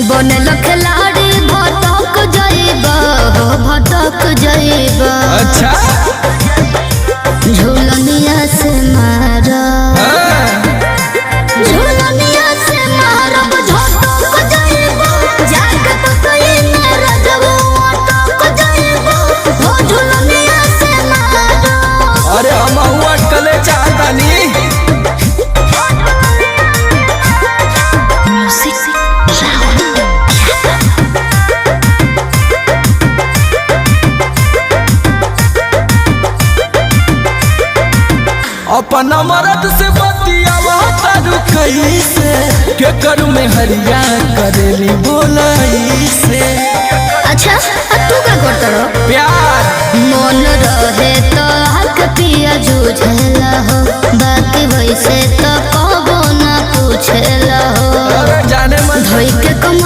बनल खिलाड़ी भटक जाइबा हो भटक जाइबा। अच्छा झूलनिया से मारा झूलनिया से मारब झटक जाइबा जाके पतई में रजबो अटक जाइबा हो झूलनिया से मारा। अरे हम अटकले चाहतानी अपना मर्द से बतियावा तारू कैसे के करू में हरिया करेली बोलाई से। अच्छा तू का करत रहो प्यार मन रहे तो हक पिया जूझला हो